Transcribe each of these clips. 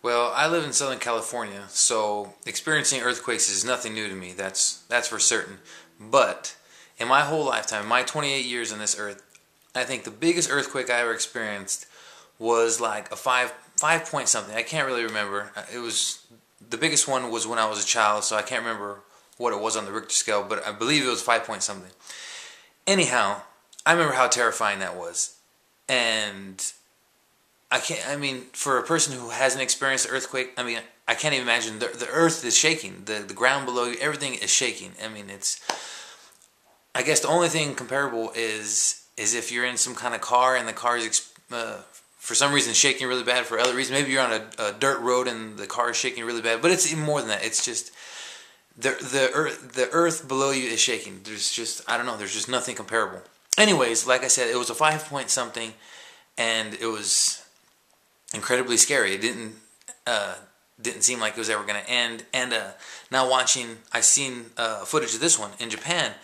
Well, I live in Southern California, so experiencing earthquakes is nothing new to me. That's for certain. But in my whole lifetime, my 28 years on this earth, I think the biggest earthquake I ever experienced was like a five point something. I can't really remember. It was the biggest one was when I was a child, so I can't remember what it was on the Richter scale, but I believe it was 5 point something. Anyhow, I remember how terrifying that was, and I mean, for a person who hasn't experienced an earthquake, I mean, I can't even imagine. The earth is shaking. The ground below you, everything is shaking. I mean, I guess the only thing comparable is if you're in some kind of car and the car is for some reason shaking really bad. For other reasons, maybe you're on a dirt road and the car is shaking really bad. But it's even more than that. It's just the earth below you is shaking. There's just, I don't know. There's just nothing comparable. Anyways, like I said, it was a 5 point something, and it was incredibly scary. It didn't seem like it was ever going to end. And now I seen footage of this one in Japan,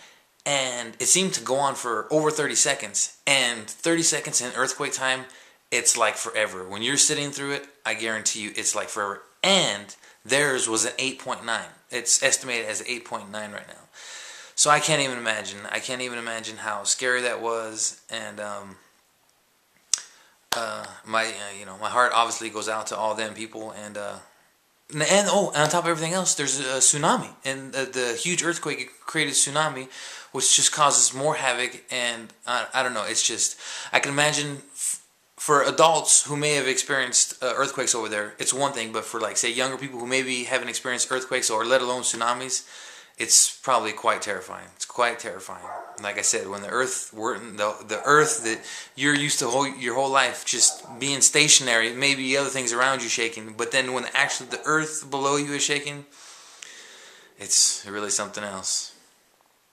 and it seemed to go on for over 30 seconds. And 30 seconds in earthquake time, it's like forever. When you're sitting through it, I guarantee you, it's like forever. And theirs was an 8.9. It's estimated as 8.9 right now. So I can't even imagine. I can't even imagine how scary that was. And my heart obviously goes out to all them people, and on top of everything else, there's a tsunami, and the huge earthquake created a tsunami, which just causes more havoc. And I don't know, it's just, I can imagine for adults who may have experienced earthquakes over there, it's one thing, but for, like, say, younger people who maybe haven't experienced earthquakes or let alone tsunamis, it's probably quite terrifying. It's quite terrifying. Like I said, when the earth that you're used to your whole life just being stationary, maybe other things around you shaking, but then when actually the earth below you is shaking, it's really something else.